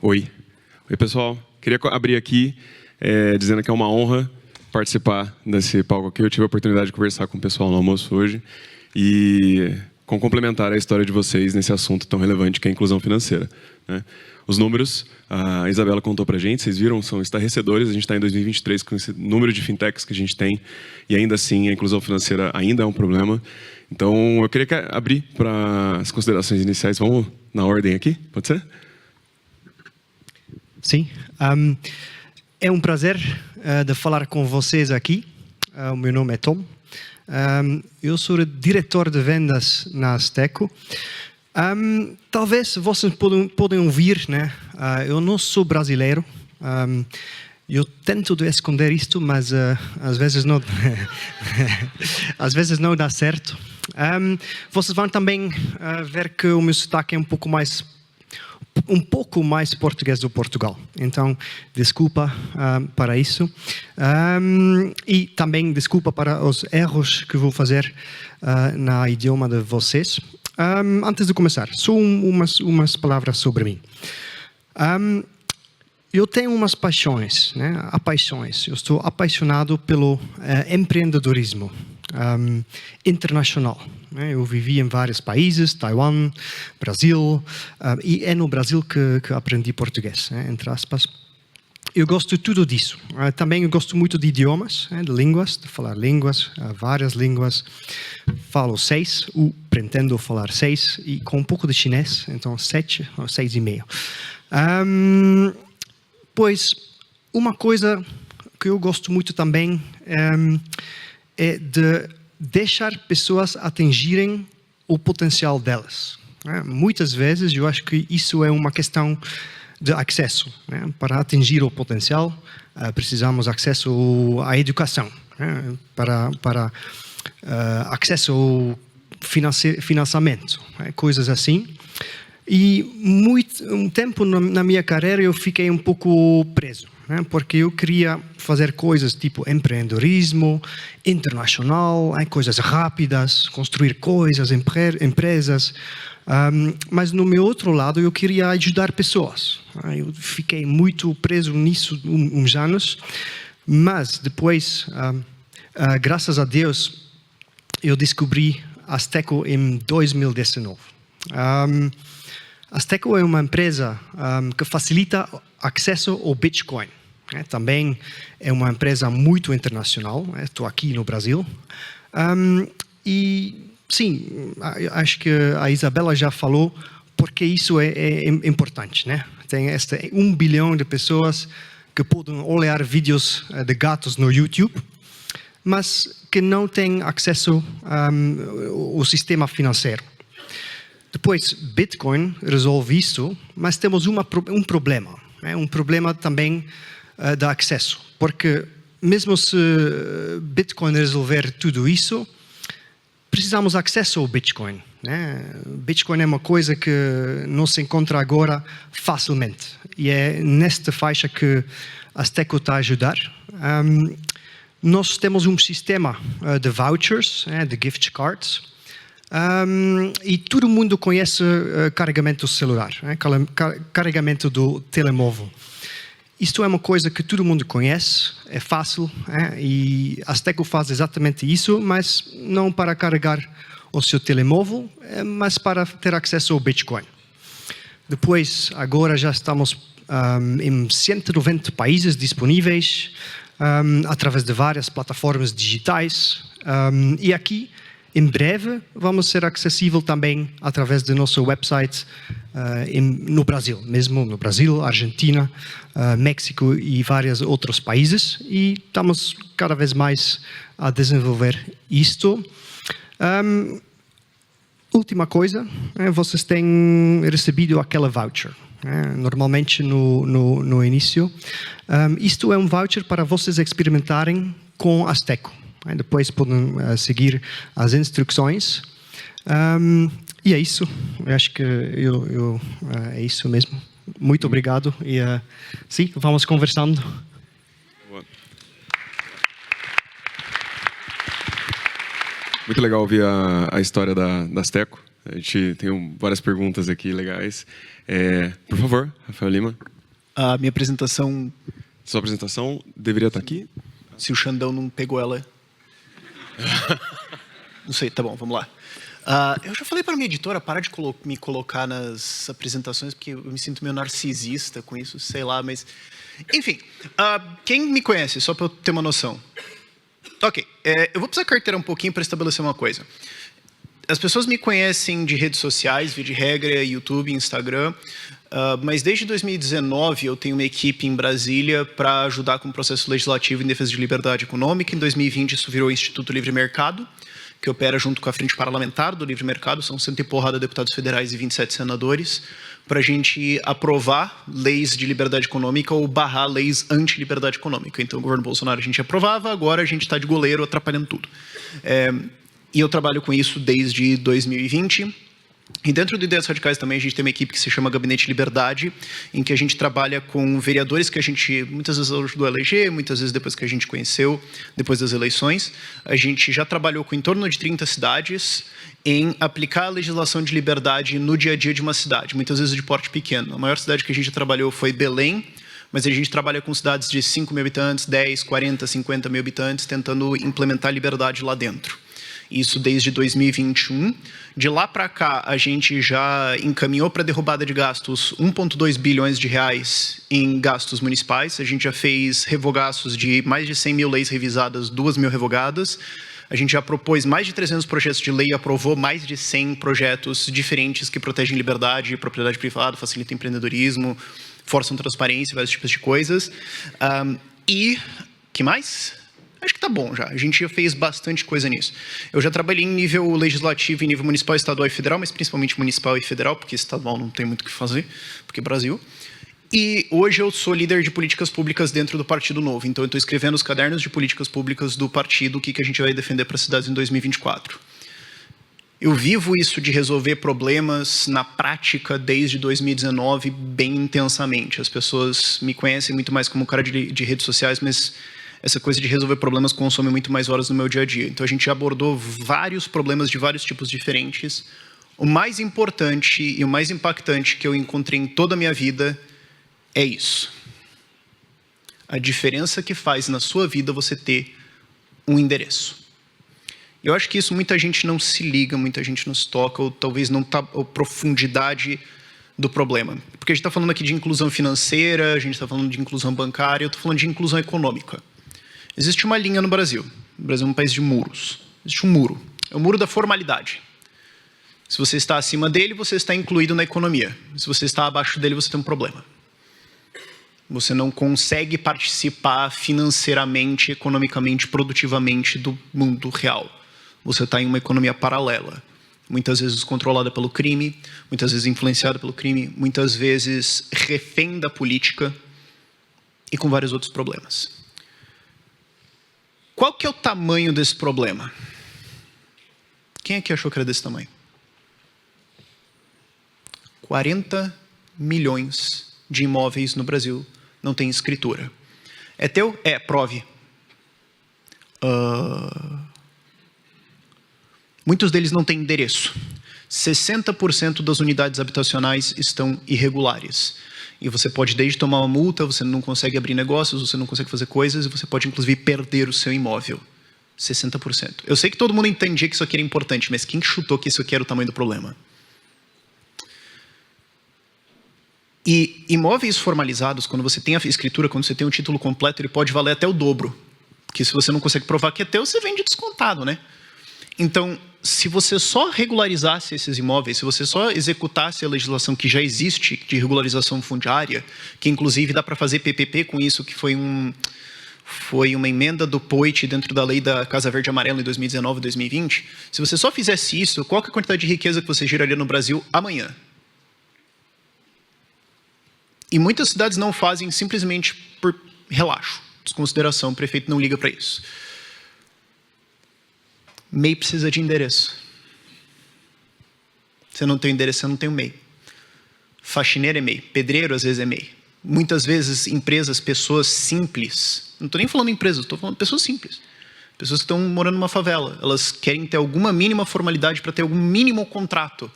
Oi. Oi, pessoal. Queria abrir aqui dizendo que é uma honra participar desse palco aqui. Eu tive a oportunidade de conversar com o pessoal no almoço hoje e complementar a história de vocês nesse assunto tão relevante que é a inclusão financeira, né? Os números, a Isabela contou pra gente, vocês viram, são estarrecedores. A gente está em 2023 com esse número de fintechs que a gente tem e ainda assim a inclusão financeira ainda é um problema. Então eu queria abrir para as considerações iniciais. Vamos na ordem aqui, pode ser? Sim, é um prazer de falar com vocês aqui. O meu nome é Tom. Eu sou o diretor de vendas na Azteco. Talvez vocês podem ouvir, né? Eu não sou brasileiro. Eu tento de esconder isto, mas às vezes não, às vezes não dá certo. Vocês vão também ver que o meu sotaque é um pouco mais português do Portugal. Então, desculpa para isso. E também desculpa para os erros que vou fazer no idioma de vocês. Antes de começar, só umas palavras sobre mim. Eu tenho umas paixões, né? Eu estou apaixonado pelo empreendedorismo internacional. Eu vivi em vários países, Taiwan, Brasil, e é no Brasil que aprendi português, entre aspas. Eu gosto de tudo disso. Também eu gosto muito de idiomas, de línguas, de falar línguas, várias línguas. Falo 6, pretendo falar 6, e com um pouco de chinês, então 7 ou 6,5. Pois, uma coisa que eu gosto muito também é de deixar pessoas atingirem o potencial delas. Muitas vezes eu acho que isso é uma questão de acesso. Para atingir o potencial, precisamos de acesso à educação, para acesso ao financiamento, coisas assim. E um tempo na minha carreira eu fiquei um pouco preso, porque eu queria fazer coisas tipo empreendedorismo internacional, coisas rápidas, construir coisas, empresas. Mas no meu outro lado eu queria ajudar pessoas. Eu fiquei muito preso nisso uns anos, mas depois, graças a Deus, eu descobri a Azteco em 2019. A Azteco é uma empresa que facilita acesso ao Bitcoin. Também é uma empresa muito internacional. Estou aqui no Brasil. E sim, acho que a Isabela já falou porque isso é importante, né? Tem 1 bilhão de pessoas que podem olhar vídeos de gatos no YouTube, mas que não têm acesso ao sistema financeiro. Depois, Bitcoin resolve isso, mas temos um problema. Um problema também de acesso, porque mesmo se Bitcoin resolver tudo isso, precisamos de acesso ao Bitcoin. Bitcoin é uma coisa que não se encontra agora facilmente. E é nesta faixa que a Azteco está a ajudar. Nós temos um sistema de vouchers, de gift cards, e todo mundo conhece carregamento celular, carregamento do telemóvel. Isto é uma coisa que todo mundo conhece, é fácil, e a Azteco faz exatamente isso, mas não para carregar o seu telemóvel, mas para ter acesso ao Bitcoin. Depois, agora já estamos em 190 países disponíveis, através de várias plataformas digitais, e aqui, em breve, vamos ser acessível também através do nosso website no Brasil, mesmo no Brasil, Argentina, México e vários outros países. E estamos cada vez mais a desenvolver isto. Última coisa, vocês têm recebido aquela voucher. Normalmente no início. Isto é um voucher para vocês experimentarem com a Azteco. Depois podem seguir as instruções. E é isso. Eu acho que é isso mesmo. Muito obrigado. E sim, vamos conversando. Boa. Muito legal ouvir a história da Azteco. A gente tem várias perguntas aqui legais. Por favor, Rafael Lima. A minha apresentação... Sua apresentação deveria estar aqui? Se o Xandão não pegou ela... Não sei, tá bom, vamos lá. Eu já falei para minha editora parar de me colocar nas apresentações, porque eu me sinto meio narcisista com isso, sei lá, mas... Enfim, quem me conhece, só para eu ter uma noção. Ok, eu vou precisar carteira um pouquinho para estabelecer uma coisa. As pessoas me conhecem de redes sociais, via de regra, YouTube, Instagram, mas desde 2019 eu tenho uma equipe em Brasília para ajudar com o processo legislativo em defesa de liberdade econômica. Em 2020 isso virou o Instituto Livre Mercado, que opera junto com a Frente Parlamentar do Livre Mercado, são 100 e porrada deputados federais e 27 senadores, para a gente aprovar leis de liberdade econômica ou barrar leis anti-liberdade econômica. Então, o governo Bolsonaro a gente aprovava, agora a gente está de goleiro atrapalhando tudo. E eu trabalho com isso desde 2020. E dentro do Ideias Radicais também a gente tem uma equipe que se chama Gabinete Liberdade, em que a gente trabalha com vereadores que a gente muitas vezes ajudou a eleger, muitas vezes depois que a gente conheceu, depois das eleições. A gente já trabalhou com em torno de 30 cidades em aplicar a legislação de liberdade no dia a dia de uma cidade, muitas vezes de porte pequeno. A maior cidade que a gente trabalhou foi Belém, mas a gente trabalha com cidades de 5 mil habitantes, 10, 40, 50 mil habitantes, tentando implementar liberdade lá dentro. Isso desde 2021. De lá para cá, a gente já encaminhou para derrubada de gastos 1,2 bilhões de reais em gastos municipais. A gente já fez revogaços de mais de 100 mil leis revisadas, 2 mil revogadas. A gente já propôs mais de 300 projetos de lei e aprovou mais de 100 projetos diferentes que protegem liberdade, propriedade privada, facilitam empreendedorismo, forçam transparência, vários tipos de coisas. Que mais? Acho que tá bom já. A gente já fez bastante coisa nisso. Eu já trabalhei em nível legislativo, em nível municipal, estadual e federal, mas principalmente municipal e federal, porque estadual não tem muito o que fazer, porque é Brasil. E hoje eu sou líder de políticas públicas dentro do Partido Novo. Então eu estou escrevendo os cadernos de políticas públicas do partido, o que a gente vai defender para as cidades em 2024. Eu vivo isso de resolver problemas na prática desde 2019 bem intensamente. As pessoas me conhecem muito mais como cara de redes sociais, mas essa coisa de resolver problemas consome muito mais horas no meu dia a dia. Então a gente abordou vários problemas de vários tipos diferentes. O mais importante e o mais impactante que eu encontrei em toda a minha vida é isso. A diferença que faz na sua vida você ter um endereço. Eu acho que isso muita gente não se liga, muita gente não se toca, ou talvez não está a profundidade do problema. Porque a gente está falando aqui de inclusão financeira, a gente está falando de inclusão bancária, eu estou falando de inclusão econômica. Existe uma linha no Brasil. O Brasil é um país de muros. Existe um muro. É o muro da formalidade. Se você está acima dele, você está incluído na economia. Se você está abaixo dele, você tem um problema. Você não consegue participar financeiramente, economicamente, produtivamente do mundo real. Você está em uma economia paralela. Muitas vezes controlada pelo crime, muitas vezes influenciada pelo crime, muitas vezes refém da política e com vários outros problemas. Qual que é o tamanho desse problema? Quem aqui achou que era desse tamanho? 40 milhões de imóveis no Brasil não têm escritura. É teu? É, prove. Muitos deles não têm endereço. 60% das unidades habitacionais estão irregulares. E você pode desde tomar uma multa, você não consegue abrir negócios, você não consegue fazer coisas, e você pode inclusive perder o seu imóvel. 60%. Eu sei que todo mundo entendia que isso aqui era importante, mas quem chutou que isso aqui era o tamanho do problema? E imóveis formalizados, quando você tem a escritura, quando você tem o título completo, ele pode valer até o dobro. Porque se você não consegue provar que é teu, você vende descontado, né? Então, se você só regularizasse esses imóveis, se você só executasse a legislação que já existe de regularização fundiária, que inclusive dá para fazer PPP com isso, que foi uma emenda do POIT dentro da lei da Casa Verde e Amarela em 2019 e 2020, se você só fizesse isso, qual que é a quantidade de riqueza que você geraria no Brasil amanhã? E muitas cidades não fazem simplesmente por relaxo, desconsideração, o prefeito não liga para isso. MEI precisa de endereço. Você não tem endereço, você não tem o MEI. Faxineiro é MEI, pedreiro às vezes é MEI. Muitas vezes empresas, pessoas simples, não estou nem falando empresas, estou falando pessoas simples. Pessoas que estão morando numa favela, elas querem ter alguma mínima formalidade para ter algum mínimo contrato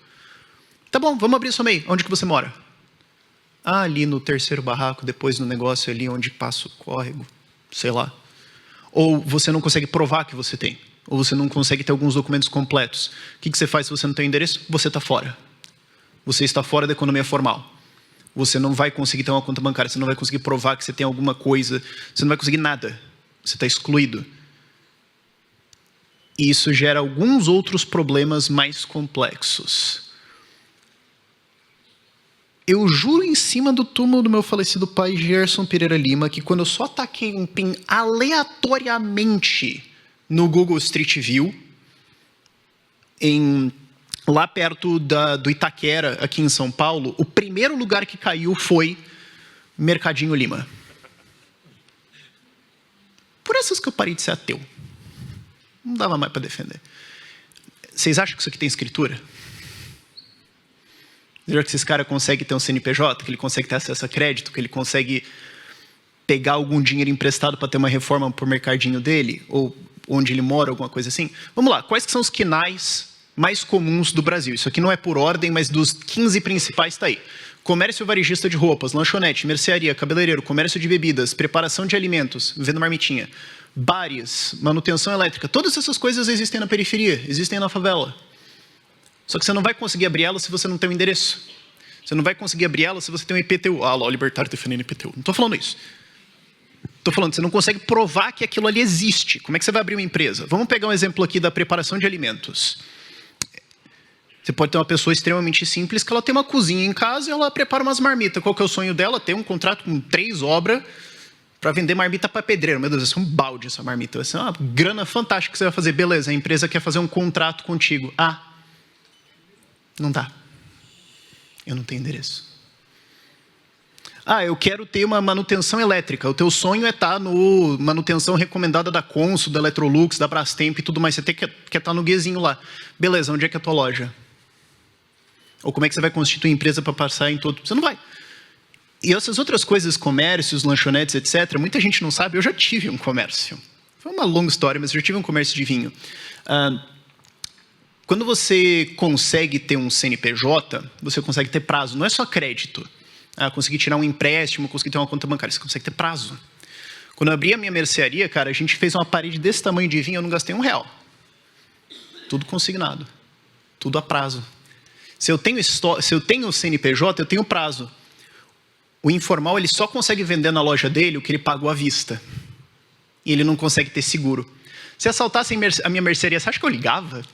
Tá bom, vamos abrir sua MEI. Onde que você mora? Ah, ali no terceiro barraco, depois no negócio ali onde passa o córrego, sei lá. Ou você não consegue provar que você tem. Ou você não consegue ter alguns documentos completos. O que você faz se você não tem endereço? Você está fora. Você está fora da economia formal. Você não vai conseguir ter uma conta bancária, você não vai conseguir provar que você tem alguma coisa, você não vai conseguir nada. Você está excluído. E isso gera alguns outros problemas mais complexos. Eu juro em cima do túmulo do meu falecido pai, Gerson Pereira Lima, que quando eu só taquei um PIN aleatoriamente no Google Street View, lá perto do Itaquera, aqui em São Paulo, o primeiro lugar que caiu foi Mercadinho Lima. Por essas que eu parei de ser ateu. Não dava mais para defender. Vocês acham que isso aqui tem escritura? Será que esse cara consegue ter um CNPJ, que ele consegue ter acesso a crédito, que ele consegue pegar algum dinheiro emprestado para ter uma reforma para o mercadinho dele? Ou onde ele mora, alguma coisa assim? Vamos lá, quais que são os quinais mais comuns do Brasil? Isso aqui não é por ordem, mas dos 15 principais está aí. Comércio varejista de roupas, lanchonete, mercearia, cabeleireiro, comércio de bebidas, preparação de alimentos, vendo marmitinha, bares, manutenção elétrica. Todas essas coisas existem na periferia, existem na favela. Só que você não vai conseguir abrir ela se você não tem um endereço. Você não vai conseguir abrir ela se você tem um IPTU. Ah, lá, o libertário defendendo IPTU. Não estou falando isso. Estou falando que você não consegue provar que aquilo ali existe. Como é que você vai abrir uma empresa? Vamos pegar um exemplo aqui da preparação de alimentos. Você pode ter uma pessoa extremamente simples que ela tem uma cozinha em casa e ela prepara umas marmitas. Qual que é o sonho dela? Ter um contrato com 3 obras para vender marmita para pedreiro. Meu Deus, vai ser um balde essa marmita. Vai ser uma grana fantástica que você vai fazer. Beleza, a empresa quer fazer um contrato contigo. Ah, não dá. Eu não tenho endereço. Ah, eu quero ter uma manutenção elétrica. O teu sonho é estar no manutenção recomendada da Consul, da Electrolux, da Brastemp e tudo mais. Você quer estar no guezinho lá. Beleza, onde é que é a tua loja? Ou como é que você vai constituir empresa para passar em todo... Você não vai. E essas outras coisas, comércios, lanchonetes, etc., muita gente não sabe. Eu já tive um comércio. Foi uma longa história, mas eu já tive um comércio de vinho. Quando você consegue ter um CNPJ, você consegue ter prazo. Não é só crédito. Conseguir tirar um empréstimo, conseguir ter uma conta bancária. Você consegue ter prazo. Quando eu abri a minha mercearia, cara, a gente fez uma parede desse tamanho de vinho, eu não gastei R$1. Tudo consignado. Tudo a prazo. Se eu tenho o CNPJ, eu tenho prazo. O informal, ele só consegue vender na loja dele o que ele pagou à vista. E ele não consegue ter seguro. Se assaltassem a minha mercearia, você acha que eu ligava?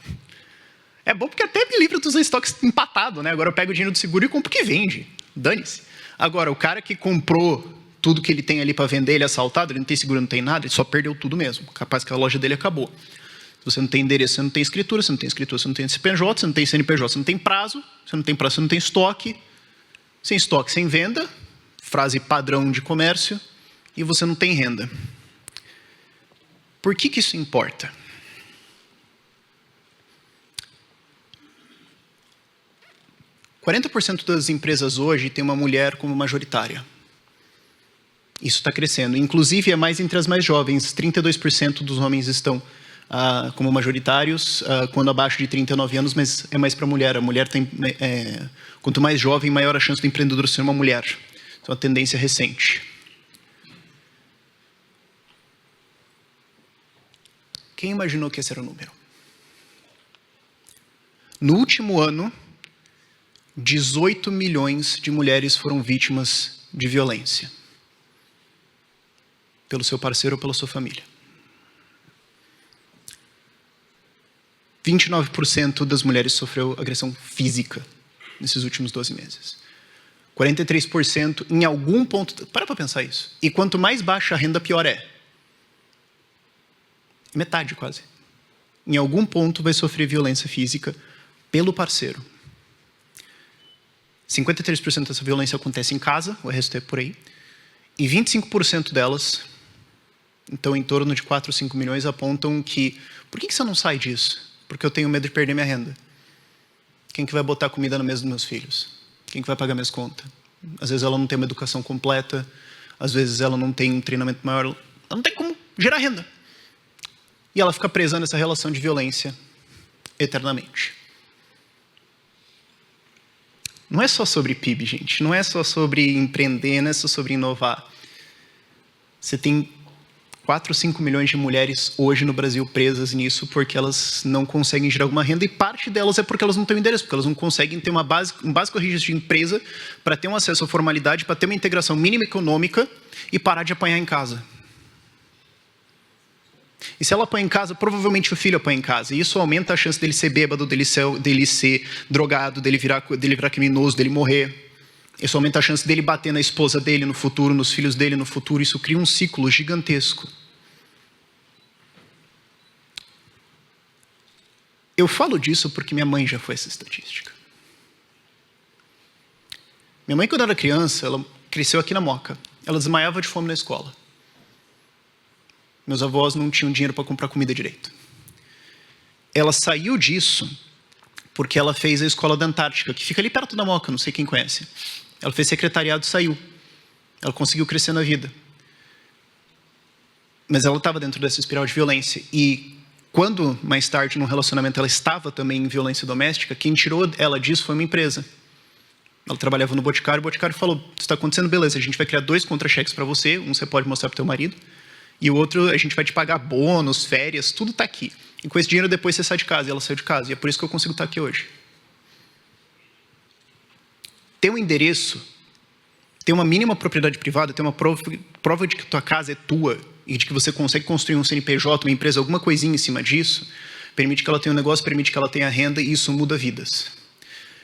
É bom porque até me livro dos estoques empatados, né? Agora eu pego o dinheiro do seguro e compro o que vende. Dane-se. Agora, o cara que comprou tudo que ele tem ali para vender, ele é assaltado, ele não tem seguro, não tem nada, ele só perdeu tudo mesmo. Capaz que a loja dele acabou. Se você não tem endereço, você não tem escritura, você não tem escritura, você não tem CNPJ, você não tem CNPJ, você não tem prazo, você não tem prazo, você não tem estoque. Sem estoque, sem venda, frase padrão de comércio, e você não tem renda. Por que isso importa? – 40% das empresas hoje tem uma mulher como majoritária. Isso está crescendo. Inclusive, é mais entre as mais jovens. 32% dos homens estão como majoritários, quando abaixo de 39 anos, mas é mais para a mulher. A mulher tem... quanto mais jovem, maior a chance do empreendedor ser uma mulher. Isso é uma tendência recente. Quem imaginou que esse era o número? No último ano, 18 milhões de mulheres foram vítimas de violência. Pelo seu parceiro ou pela sua família. 29% das mulheres sofreu agressão física nesses últimos 12 meses. 43% em algum ponto... Para pensar isso. E quanto mais baixa a renda, pior é. Metade quase. Em algum ponto vai sofrer violência física pelo parceiro. 53% dessa violência acontece em casa, o resto é por aí. E 25% delas, então em torno de 4 ou 5 milhões, apontam que... Por que você não sai disso? Porque eu tenho medo de perder minha renda. Quem que vai botar comida na mesa dos meus filhos? Quem que vai pagar minhas contas? Às vezes ela não tem uma educação completa, às vezes ela não tem um treinamento maior, ela não tem como gerar renda. E ela fica presa nessa relação de violência eternamente. Não é só sobre PIB, gente. Não é só sobre empreender, não é só sobre inovar. Você tem 4 ou 5 milhões de mulheres hoje no Brasil presas nisso porque elas não conseguem gerar alguma renda, e parte delas é porque elas não têm endereço, porque elas não conseguem ter um básico registro de empresa para ter um acesso à formalidade, para ter uma integração mínima econômica e parar de apanhar em casa. E se ela apanha em casa, provavelmente o filho apanha em casa. E isso aumenta a chance dele ser bêbado, dele ser drogado, dele virar criminoso, dele morrer. Isso aumenta a chance dele bater na esposa dele no futuro, nos filhos dele no futuro. Isso cria um ciclo gigantesco. Eu falo disso porque minha mãe já foi essa estatística. Minha mãe, quando era criança, ela cresceu aqui na Moca. Ela desmaiava de fome na escola. Meus avós não tinham dinheiro para comprar comida direito. Ela saiu disso porque ela fez a escola da Antártica, que fica ali perto da Moca, não sei quem conhece. Ela fez secretariado e saiu. Ela conseguiu crescer na vida. Mas ela estava dentro dessa espiral de violência. E quando, mais tarde, num relacionamento, ela estava também em violência doméstica, quem tirou ela disso foi uma empresa. Ela trabalhava no Boticário, o Boticário falou, isso está acontecendo, beleza, a gente vai criar 2 contra-cheques para você, um você pode mostrar para o teu marido, e o outro a gente vai te pagar bônus, férias, tudo está aqui. E com esse dinheiro depois você sai de casa, e ela saiu de casa, e é por isso que eu consigo estar aqui hoje. Ter um endereço, ter uma mínima propriedade privada, ter uma prova de que tua casa é tua, e de que você consegue construir um CNPJ, uma empresa, alguma coisinha em cima disso, permite que ela tenha um negócio, permite que ela tenha renda, e isso muda vidas.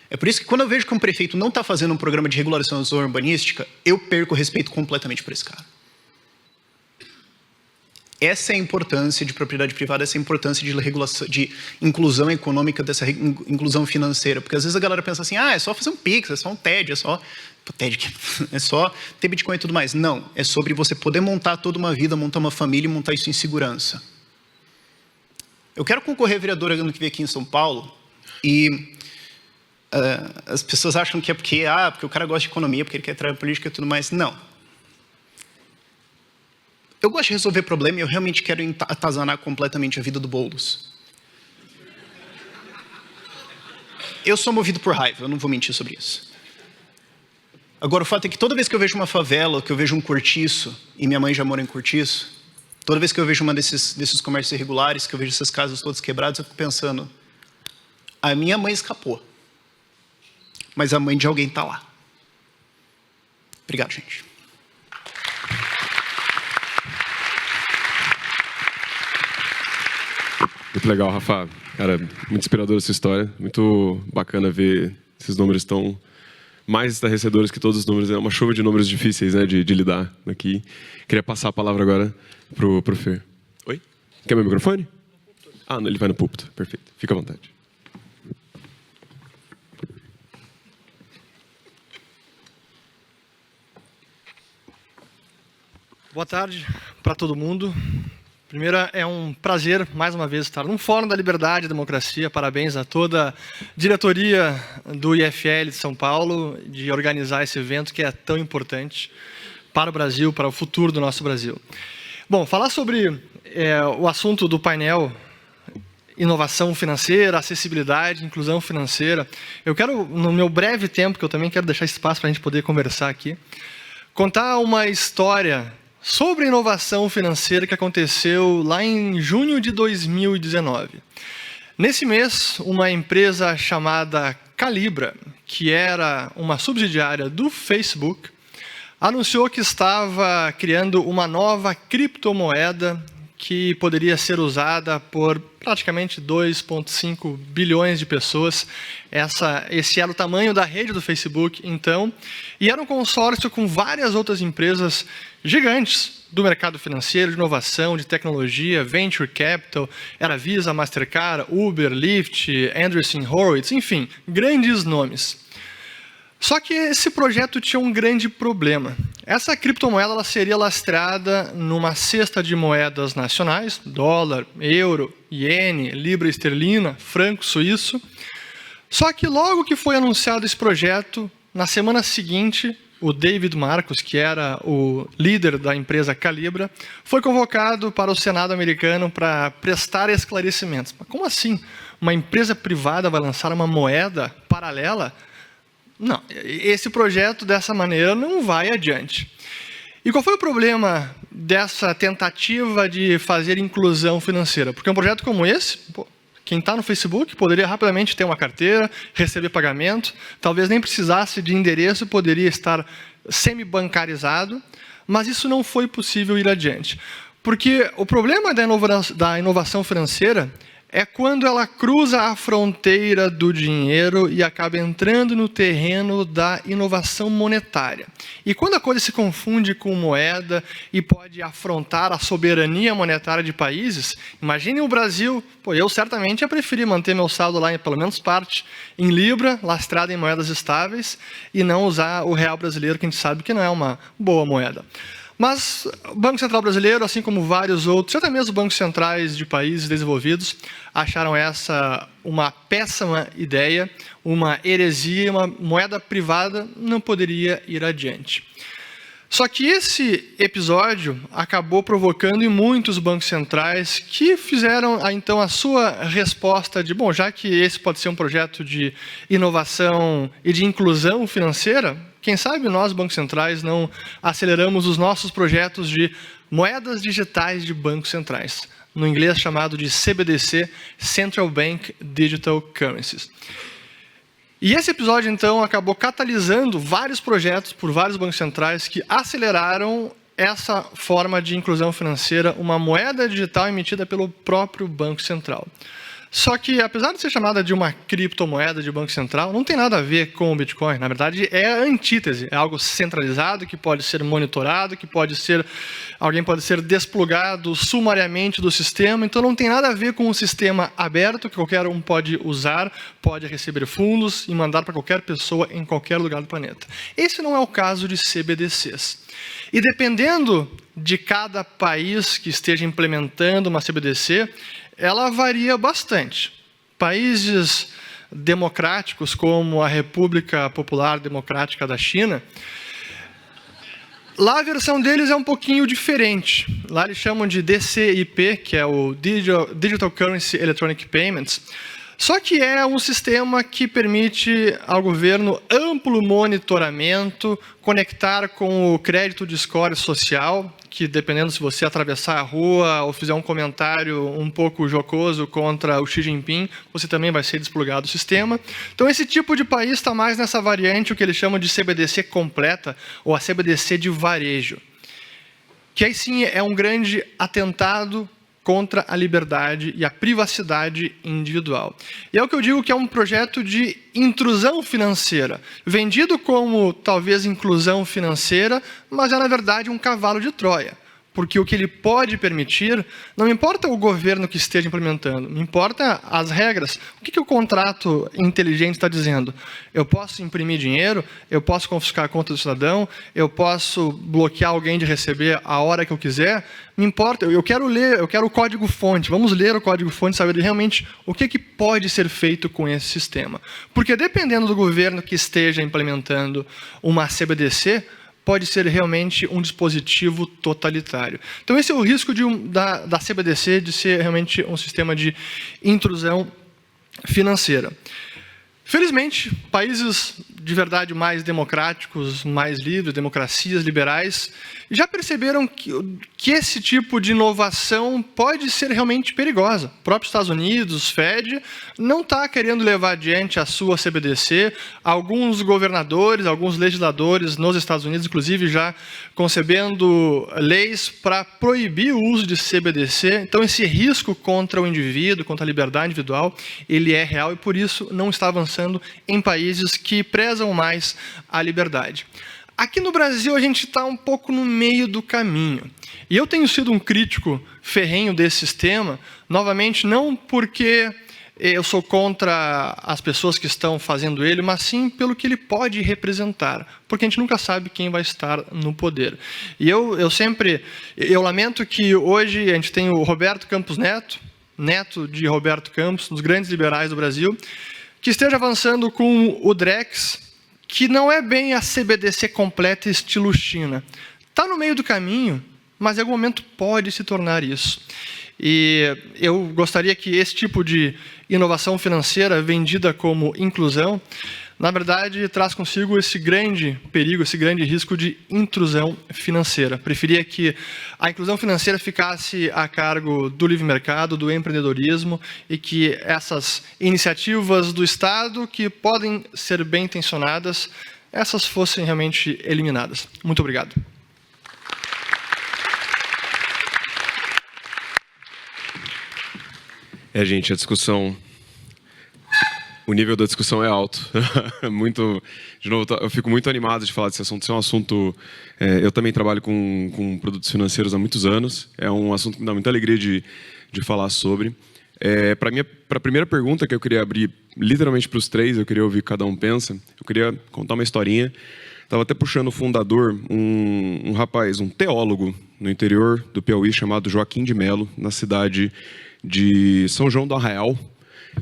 É por isso que quando eu vejo que um prefeito não está fazendo um programa de regularização urbanística, eu perco o respeito completamente por esse cara. Essa é a importância de propriedade privada, essa é a importância de regulação, de inclusão econômica, dessa inclusão financeira. Porque às vezes a galera pensa assim, é só fazer um Pix, é só um TED, é só ter Bitcoin e tudo mais. Não, é sobre você poder montar toda uma vida, montar uma família e montar isso em segurança. Eu quero concorrer a vereador ano que vem aqui em São Paulo, e as pessoas acham que é porque o cara gosta de economia, porque ele quer entrar em política e tudo mais. Não. Eu gosto de resolver problema e eu realmente quero atazanar completamente a vida do Boulos. Eu sou movido por raiva, eu não vou mentir sobre isso. Agora, o fato é que toda vez que eu vejo uma favela, que eu vejo um cortiço, e minha mãe já mora em cortiço, toda vez que eu vejo uma desses comércios irregulares, que eu vejo essas casas todas quebradas, eu fico pensando, a minha mãe escapou, mas a mãe de alguém está lá. Obrigado, gente. Muito legal, Rafa. Cara, muito inspiradora essa história. Muito bacana ver esses números tão mais estarrecedores que todos os números. É uma chuva de números difíceis, né, de lidar aqui. Queria passar a palavra agora pro Fer. Oi? Quer meu microfone? Ah, ele vai no púlpito. Perfeito. Fica à vontade. Boa tarde para todo mundo. Primeiro, é um prazer, mais uma vez, estar no Fórum da Liberdade e Democracia. Parabéns a toda a diretoria do IFL de São Paulo de organizar esse evento que é tão importante para o Brasil, para o futuro do nosso Brasil. Bom, falar sobre o assunto do painel inovação financeira, acessibilidade, inclusão financeira. Eu quero, no meu breve tempo, que eu também quero deixar espaço para a gente poder conversar aqui, contar uma história sobre inovação financeira que aconteceu lá em junho de 2019. Nesse mês, uma empresa chamada Calibra, que era uma subsidiária do Facebook, anunciou que estava criando uma nova criptomoeda que poderia ser usada por praticamente 2,5 bilhões de pessoas. Esse era o tamanho da rede do Facebook, então, e era um consórcio com várias outras empresas gigantes do mercado financeiro, de inovação, de tecnologia, venture capital, era Visa, Mastercard, Uber, Lyft, Andreessen Horowitz, enfim, grandes nomes. Só que esse projeto tinha um grande problema. Essa criptomoeda ela seria lastreada numa cesta de moedas nacionais, dólar, euro, iene, libra esterlina, franco suíço. Só que logo que foi anunciado esse projeto, na semana seguinte, o David Marcus, que era o líder da empresa Calibra, foi convocado para o Senado americano para prestar esclarecimentos. Mas como assim? Uma empresa privada vai lançar uma moeda paralela? Não, esse projeto dessa maneira não vai adiante. E qual foi o problema dessa tentativa de fazer inclusão financeira? Porque um projeto como esse, quem está no Facebook poderia rapidamente ter uma carteira, receber pagamento, talvez nem precisasse de endereço, poderia estar semi-bancarizado, mas isso não foi possível ir adiante. Porque o problema da inovação financeira é quando ela cruza a fronteira do dinheiro e acaba entrando no terreno da inovação monetária. E quando a coisa se confunde com moeda e pode afrontar a soberania monetária de países, imagine o Brasil, eu certamente ia preferir manter meu saldo lá, pelo menos parte, em Libra, lastrado em moedas estáveis, e não usar o real brasileiro, que a gente sabe que não é uma boa moeda. Mas o Banco Central brasileiro, assim como vários outros, até mesmo bancos centrais de países desenvolvidos, acharam essa uma péssima ideia, uma heresia, uma moeda privada não poderia ir adiante. Só que esse episódio acabou provocando em muitos bancos centrais que fizeram, então, a sua resposta de, já que esse pode ser um projeto de inovação e de inclusão financeira, quem sabe nós, bancos centrais, não aceleramos os nossos projetos de moedas digitais de bancos centrais, no inglês chamado de CBDC, Central Bank Digital Currencies. E esse episódio, então, acabou catalisando vários projetos por vários bancos centrais que aceleraram essa forma de inclusão financeira, uma moeda digital emitida pelo próprio Banco Central. Só que, apesar de ser chamada de uma criptomoeda de Banco Central, não tem nada a ver com o Bitcoin. Na verdade, é a antítese. É algo centralizado, que pode ser monitorado, que alguém pode ser desplugado sumariamente do sistema. Então, não tem nada a ver com um sistema aberto, que qualquer um pode usar, pode receber fundos e mandar para qualquer pessoa em qualquer lugar do planeta. Esse não é o caso de CBDCs. E dependendo de cada país que esteja implementando uma CBDC, ela varia bastante. Países democráticos, como a República Popular Democrática da China, lá a versão deles é um pouquinho diferente. Lá eles chamam de DCIP, que é o Digital Currency Electronic Payments. Só que é um sistema que permite ao governo amplo monitoramento, conectar com o crédito de score social, que dependendo se você atravessar a rua ou fizer um comentário um pouco jocoso contra o Xi Jinping, você também vai ser desplugado do sistema. Então esse tipo de país está mais nessa variante, o que eles chamam de CBDC completa, ou a CBDC de varejo. Que aí sim é um grande atentado contra a liberdade e a privacidade individual. E é o que eu digo que é um projeto de intrusão financeira, vendido como talvez inclusão financeira, mas é na verdade um cavalo de Troia. Porque o que ele pode permitir, não importa o governo que esteja implementando, me importa as regras. O que o contrato inteligente está dizendo? Eu posso imprimir dinheiro, eu posso confiscar a conta do cidadão, eu posso bloquear alguém de receber a hora que eu quiser. Me importa, eu quero ler, eu quero o código-fonte. Vamos ler o código-fonte e saber realmente o que pode ser feito com esse sistema. Porque dependendo do governo que esteja implementando uma CBDC, pode ser realmente um dispositivo totalitário. Então esse é o risco da CBDC de ser realmente um sistema de intrusão financeira. Felizmente, países de verdade mais democráticos, mais livres, democracias liberais, já perceberam que esse tipo de inovação pode ser realmente perigosa. O próprio Estados Unidos, Fed, não está querendo levar adiante a sua CBDC. Alguns governadores, alguns legisladores nos Estados Unidos, inclusive, já concebendo leis para proibir o uso de CBDC. Então, esse risco contra o indivíduo, contra a liberdade individual, ele é real e, por isso, não está avançando em países que prezam mais a liberdade. Aqui no Brasil, a gente está um pouco no meio do caminho. E eu tenho sido um crítico ferrenho desse sistema, novamente, não porque eu sou contra as pessoas que estão fazendo ele, mas sim pelo que ele pode representar, porque a gente nunca sabe quem vai estar no poder. E eu lamento que hoje a gente tem o Roberto Campos Neto, neto de Roberto Campos, um dos grandes liberais do Brasil, que esteja avançando com o Drex, que não é bem a CBDC completa estilo China. Está no meio do caminho, mas em algum momento pode se tornar isso. E eu gostaria que esse tipo de inovação financeira vendida como inclusão na verdade, traz consigo esse grande perigo, esse grande risco de intrusão financeira. Preferia que a inclusão financeira ficasse a cargo do livre mercado, do empreendedorismo, e que essas iniciativas do Estado, que podem ser bem intencionadas, essas fossem realmente eliminadas. Muito obrigado. Gente, a discussão... O nível da discussão é alto. De novo, eu fico muito animado de falar desse assunto. Esse é um assunto... eu também trabalho com produtos financeiros há muitos anos. É um assunto que me dá muita alegria de falar sobre. Para a primeira pergunta, que eu queria abrir literalmente para os três, eu queria ouvir o que cada um pensa, eu queria contar uma historinha. Estava até puxando o fundador, um rapaz, um teólogo no interior do Piauí, chamado Joaquim de Melo, na cidade de São João do Arraial.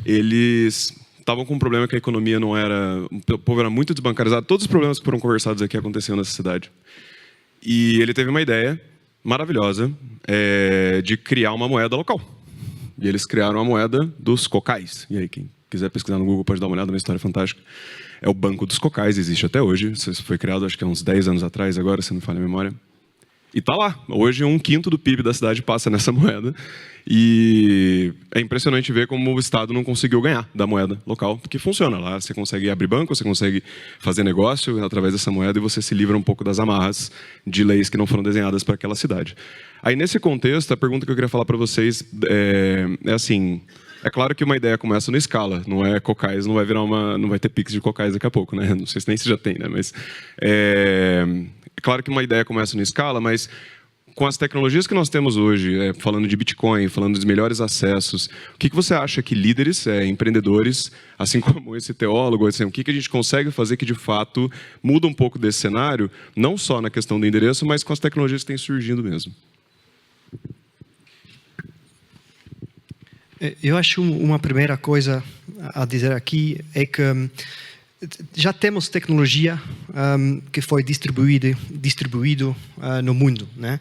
Eles estavam com um problema que a economia não era... O povo era muito desbancarizado. Todos os problemas que foram conversados aqui aconteciam nessa cidade. E ele teve uma ideia maravilhosa de criar uma moeda local. E eles criaram a moeda dos cocais. E aí, quem quiser pesquisar no Google pode dar uma olhada, uma história fantástica. É o Banco dos Cocais, existe até hoje. Isso foi criado, acho que há uns 10 anos atrás, agora, se não me falha a memória. E está lá. Hoje, 1/5 do PIB da cidade passa nessa moeda. E é impressionante ver como o Estado não conseguiu ganhar da moeda local, porque funciona lá. Você consegue abrir banco, você consegue fazer negócio através dessa moeda e você se livra um pouco das amarras de leis que não foram desenhadas para aquela cidade. Aí, nesse contexto, a pergunta que eu queria falar para vocês é assim... É claro que uma ideia começa no escala, não é cocais, não vai ter Pix de cocais daqui a pouco, né? Não sei se nem se já tem, né? Mas é claro que uma ideia começa no escala, mas com as tecnologias que nós temos hoje, falando de Bitcoin, falando dos melhores acessos, o que você acha que líderes, empreendedores, assim como esse teólogo, assim, o que a gente consegue fazer que de fato muda um pouco desse cenário, não só na questão do endereço, mas com as tecnologias que têm surgindo mesmo? Eu acho uma primeira coisa a dizer aqui é que já temos tecnologia que foi distribuído no mundo, né?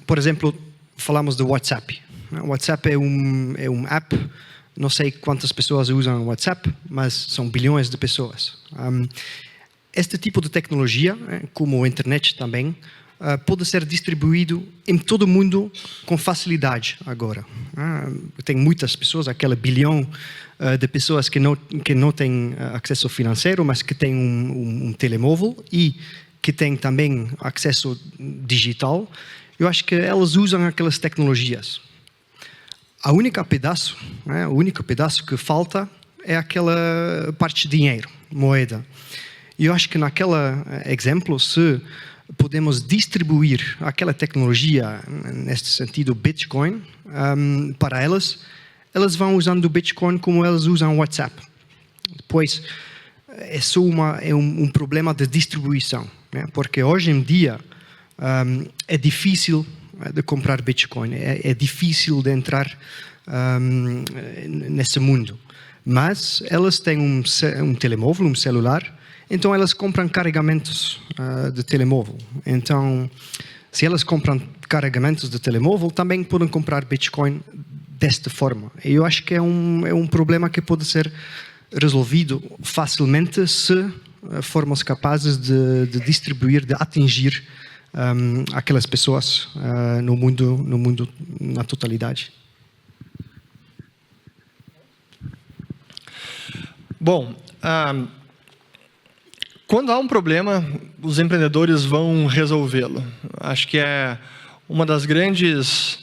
Por exemplo, falamos do WhatsApp. O WhatsApp é um app, não sei quantas pessoas usam o WhatsApp, mas são bilhões de pessoas. Este tipo de tecnologia, como a internet também, pode ser distribuído em todo o mundo com facilidade agora. Tem muitas pessoas, aquele bilhão de pessoas que não têm acesso financeiro, mas que têm um telemóvel e que têm também acesso digital. Eu acho que elas usam aquelas tecnologias. O único pedaço que falta é aquela parte de dinheiro, moeda. E eu acho que naquele exemplo, se podemos distribuir aquela tecnologia, neste sentido Bitcoin, para elas vão usando o Bitcoin como elas usam o WhatsApp. Depois, é só um problema de distribuição, né? Porque hoje em dia é difícil de comprar Bitcoin, é difícil de entrar nesse mundo. Mas elas têm um telemóvel, um celular, então elas compram carregamentos de telemóvel. Então, se elas compram carregamentos de telemóvel, também podem comprar Bitcoin desta forma. E eu acho que é um problema que pode ser resolvido facilmente se formos capazes de distribuir, de atingir aquelas pessoas no mundo na totalidade. Bom, quando há um problema, os empreendedores vão resolvê-lo. Acho que é um dos grandes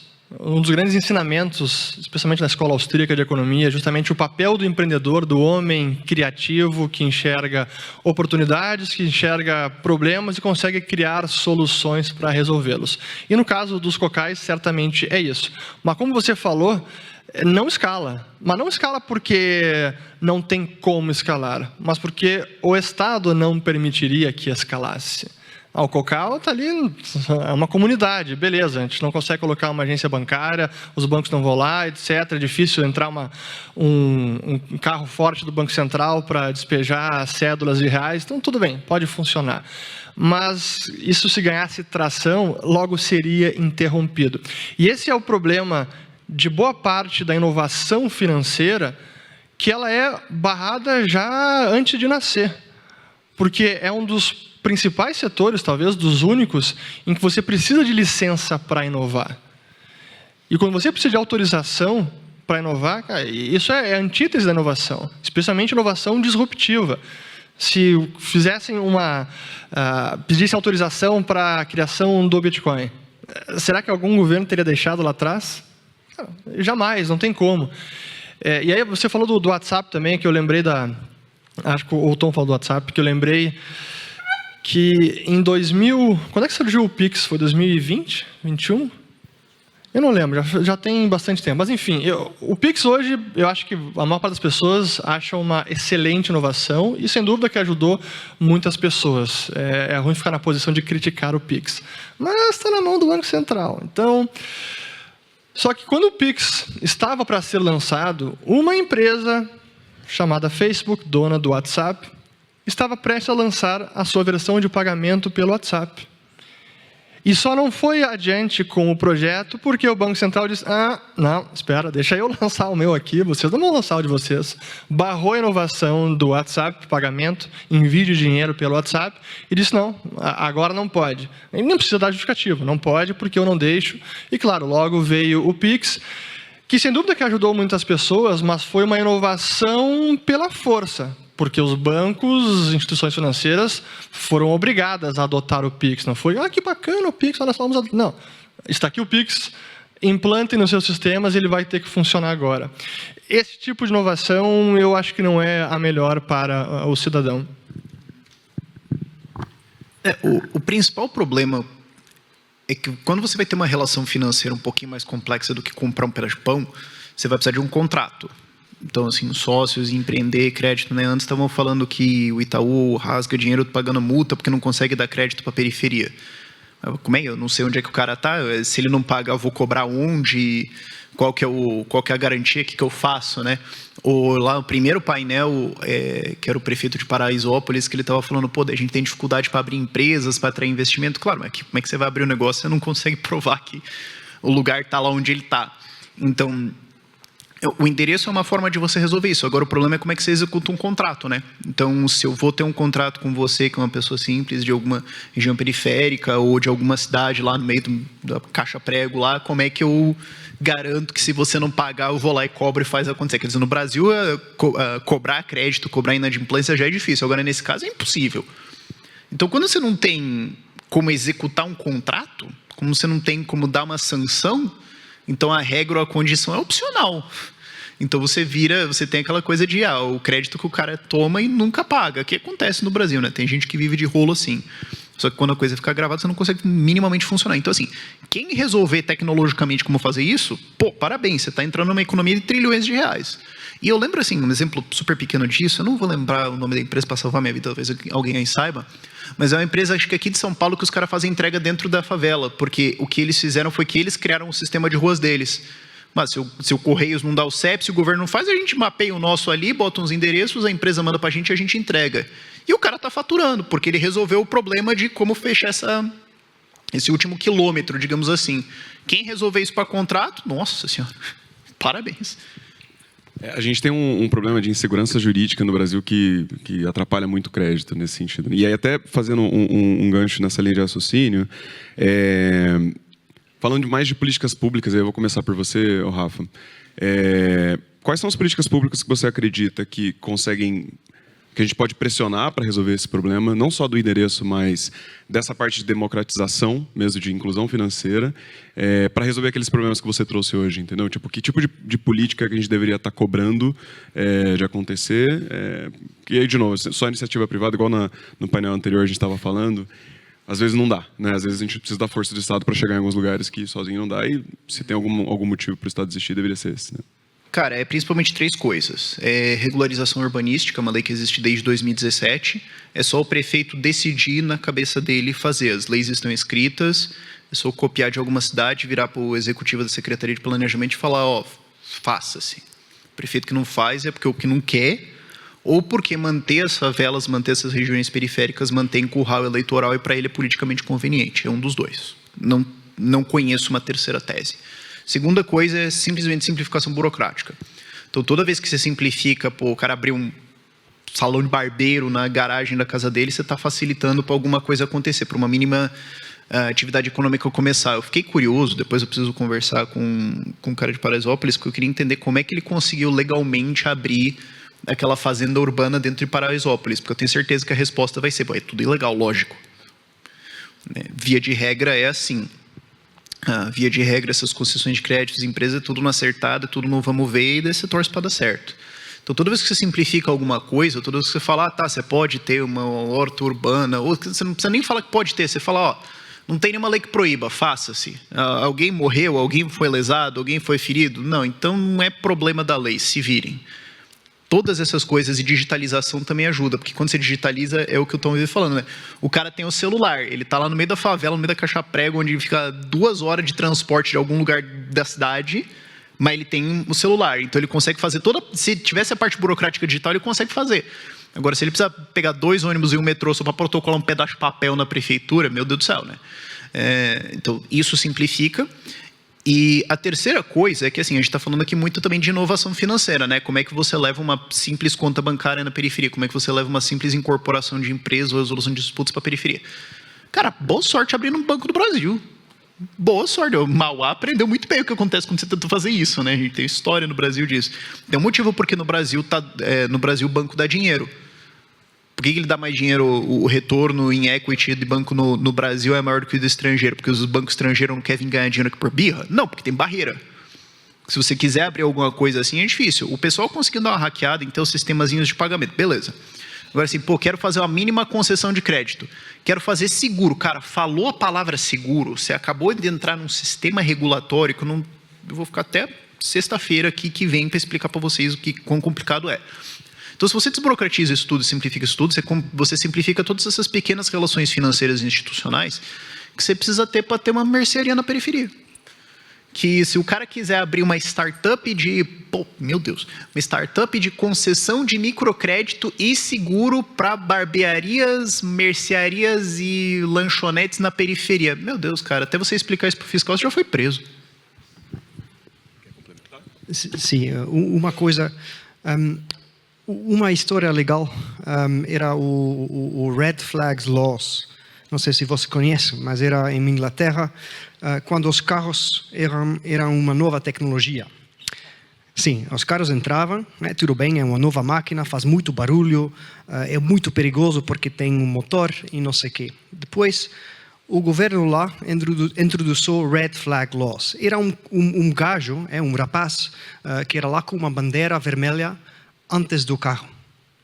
ensinamentos, especialmente na escola austríaca de economia, justamente o papel do empreendedor, do homem criativo que enxerga oportunidades, que enxerga problemas e consegue criar soluções para resolvê-los. E no caso dos cocais, certamente é isso. Mas como você falou, não escala. Mas não escala porque não tem como escalar, mas porque o Estado não permitiria que escalasse. O Cocal está ali, é uma comunidade, beleza, a gente não consegue colocar uma agência bancária, os bancos não vão lá, etc. É difícil entrar um carro forte do Banco Central para despejar cédulas de reais, então tudo bem, pode funcionar. Mas isso, se ganhasse tração, logo seria interrompido. E esse é o problema de boa parte da inovação financeira que ela é barrada já antes de nascer. Porque é um dos principais setores, talvez dos únicos, em que você precisa de licença para inovar. E quando você precisa de autorização para inovar, cara, isso é a antítese da inovação, especialmente inovação disruptiva. Se fizessem pedissem autorização para a criação do Bitcoin, será que algum governo teria deixado lá atrás? Jamais, não tem como. E aí você falou do WhatsApp também, que eu lembrei acho que o Tom falou do WhatsApp, que eu lembrei que em 2000... Quando é que surgiu o Pix? Foi 2020? 2021? Eu não lembro, já tem bastante tempo. Mas, enfim, o Pix hoje, eu acho que a maior parte das pessoas acham uma excelente inovação e, sem dúvida, que ajudou muitas pessoas. É ruim ficar na posição de criticar o Pix. Mas está na mão do Banco Central. Então, só que quando o Pix estava para ser lançado, uma empresa chamada Facebook, dona do WhatsApp, estava prestes a lançar a sua versão de pagamento pelo WhatsApp. E só não foi adiante com o projeto porque o Banco Central disse, não, espera, deixa eu lançar o meu aqui, vocês não vão lançar o de vocês. Barrou a inovação do WhatsApp, pagamento, envio de dinheiro pelo WhatsApp, e disse, não, agora não pode. Ele não precisa dar justificativo, não pode porque eu não deixo. E claro, logo veio o Pix, que sem dúvida que ajudou muitas pessoas, mas foi uma inovação pela força. Porque os bancos, instituições financeiras, foram obrigadas a adotar o Pix. Não foi, que bacana o Pix, nós vamos... Não, está aqui o Pix, implantem nos seus sistemas, ele vai ter que funcionar agora. Esse tipo de inovação, eu acho que não é a melhor para o cidadão. O principal problema é que quando você vai ter uma relação financeira um pouquinho mais complexa do que comprar um pedaço de pão, você vai precisar de um contrato. Então, assim, sócios, empreender, crédito, né? Antes estavam falando que o Itaú rasga dinheiro pagando multa porque não consegue dar crédito para a periferia. Como é? Eu não sei onde é que o cara está. Se ele não paga, eu vou cobrar onde? Qual que é a garantia? O que eu faço, né? Ou lá no primeiro painel, que era o prefeito de Paraisópolis, que ele estava falando, a gente tem dificuldade para abrir empresas, para atrair investimento. Claro, mas como é que você vai abrir um negócio? Você não consegue provar que o lugar está lá onde ele está. Então... O endereço é uma forma de você resolver isso. Agora, o problema é como é que você executa um contrato, né? Então, se eu vou ter um contrato com você, que é uma pessoa simples, de alguma região periférica ou de alguma cidade lá no meio da caixa prego lá, como é que eu garanto que se você não pagar, eu vou lá e cobro e faz acontecer? Quer dizer, no Brasil, cobrar crédito, cobrar inadimplência já é difícil. Agora, nesse caso, é impossível. Então, quando você não tem como executar um contrato, como você não tem como dar uma sanção, então a regra ou a condição é opcional. Então você tem aquela coisa de o crédito que o cara toma e nunca paga, que acontece no Brasil, né? Tem gente que vive de rolo assim. Só que quando a coisa fica gravada, você não consegue minimamente funcionar. Então, assim, quem resolver tecnologicamente como fazer isso, parabéns, você está entrando numa economia de trilhões de reais. E eu lembro, assim, um exemplo super pequeno disso, eu não vou lembrar o nome da empresa para salvar minha vida, talvez alguém aí saiba, mas é uma empresa, acho que aqui de São Paulo, que os caras fazem entrega dentro da favela, porque o que eles fizeram foi que eles criaram um sistema de ruas deles. Mas se o Correios não dá o CEP, se o governo não faz, a gente mapeia o nosso ali, bota uns endereços, a empresa manda para a gente e a gente entrega. E o cara está faturando, porque ele resolveu o problema de como fechar esse último quilômetro, digamos assim. Quem resolver isso para contrato, nossa senhora, parabéns. A gente tem um problema de insegurança jurídica no Brasil que atrapalha muito o crédito nesse sentido. E aí, até fazendo um gancho nessa linha de raciocínio, falando mais de políticas públicas, aí eu vou começar por você, Rafa. Quais são as políticas públicas que você acredita que que a gente pode pressionar para resolver esse problema, não só do endereço, mas dessa parte de democratização, mesmo de inclusão financeira, para resolver aqueles problemas que você trouxe hoje, entendeu? Tipo, que tipo de política que a gente deveria estar cobrando de acontecer? E aí, de novo, só iniciativa privada, igual no painel anterior a gente estava falando, às vezes não dá, né? Às vezes a gente precisa da força do Estado para chegar em alguns lugares que sozinho não dá, e se tem algum motivo para o Estado desistir, deveria ser esse, né? Cara, é principalmente 3 coisas. Regularização urbanística, uma lei que existe desde 2017. É só o prefeito decidir na cabeça dele fazer. As leis estão escritas, é só copiar de alguma cidade, virar para o executivo da Secretaria de Planejamento e falar, faça-se. O prefeito que não faz é porque o que não quer, ou porque manter as favelas, manter essas regiões periféricas, mantém curral eleitoral e para ele é politicamente conveniente. É um dos dois. Não conheço uma terceira tese. Segunda coisa é simplesmente simplificação burocrática. Então, toda vez que você simplifica, pô, o cara abrir um salão de barbeiro na garagem da casa dele, você está facilitando para alguma coisa acontecer, para uma mínima atividade econômica começar. Eu fiquei curioso, depois eu preciso conversar com um cara de Paraisópolis, porque eu queria entender como é que ele conseguiu legalmente abrir aquela fazenda urbana dentro de Paraisópolis, porque eu tenho certeza que a resposta vai ser, é tudo ilegal, lógico. Via de regra é assim. Via de regra, essas concessões de créditos, empresas, é tudo no acertado, é tudo no vamos ver, e daí você torce para dar certo. Então, toda vez que você simplifica alguma coisa, toda vez que você fala, você pode ter uma horta urbana, ou você não precisa nem falar que pode ter, você fala, não tem nenhuma lei que proíba, faça-se. Alguém morreu, alguém foi lesado, alguém foi ferido? Não, então não é problema da lei, se virem. Todas essas coisas, e digitalização também ajuda, porque quando você digitaliza, é o que eu estou falando, né? O cara tem o celular, ele está lá no meio da favela, no meio da caixa prego, onde fica 2 horas de transporte de algum lugar da cidade, mas ele tem o celular, então ele consegue fazer se tivesse a parte burocrática digital, ele consegue fazer. Agora, se ele precisa pegar 2 ônibus e um metrô só para protocolar um pedaço de papel na prefeitura, meu Deus do céu, né? Então, isso simplifica. E a terceira coisa é que, assim, a gente está falando aqui muito também de inovação financeira, né? Como é que você leva uma simples conta bancária na periferia? Como é que você leva uma simples incorporação de empresas ou resolução de disputas para a periferia? Cara, boa sorte abrindo um Banco do Brasil. Boa sorte. O Mauá aprendeu muito bem o que acontece quando você tenta fazer isso, né? A gente tem história no Brasil disso. Tem um motivo porque no Brasil o banco dá dinheiro. Por que ele dá mais dinheiro? O retorno em equity de banco no Brasil é maior do que o do estrangeiro? Porque os bancos estrangeiros não querem ganhar dinheiro aqui por birra? Não, porque tem barreira. Se você quiser abrir alguma coisa assim, é difícil. O pessoal conseguiu dar uma hackeada em ter os sistemazinhos de pagamento. Beleza. Agora assim, quero fazer uma mínima concessão de crédito. Quero fazer seguro. Cara, falou a palavra seguro, você acabou de entrar num sistema regulatório que eu vou ficar até sexta-feira aqui que vem para explicar para vocês quão complicado é. Então, se você desburocratiza isso tudo, simplifica isso tudo, você simplifica todas essas pequenas relações financeiras e institucionais que você precisa ter para ter uma mercearia na periferia. Que se o cara quiser abrir uma startup uma startup de concessão de microcrédito e seguro para barbearias, mercearias e lanchonetes na periferia. Meu Deus, cara, até você explicar isso para o fiscal, você já foi preso. Sim, uma coisa... uma história legal era o Red Flags Laws. Não sei se você conhece, mas era em Inglaterra, quando os carros eram uma nova tecnologia. Sim, os carros entravam, né, tudo bem, é uma nova máquina, faz muito barulho, é muito perigoso porque tem um motor e não sei o quê. Depois, o governo lá introduziu Red Flag Laws. Era um gajo, um rapaz, que era lá com uma bandeira vermelha antes do carro.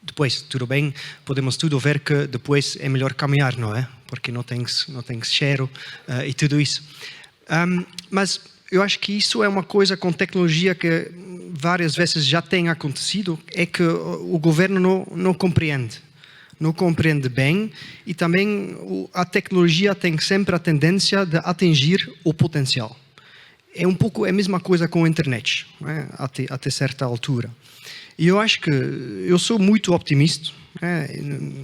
Depois, tudo bem, podemos tudo ver que depois é melhor caminhar, não é? Porque não tens cheiro e tudo isso. Mas eu acho que isso é uma coisa com tecnologia que várias vezes já tem acontecido, é que o governo não compreende. Não compreende bem e também a tecnologia tem sempre a tendência de atingir o potencial. É um pouco a mesma coisa com a internet, né? até certa altura. E eu acho que eu sou muito otimista, né?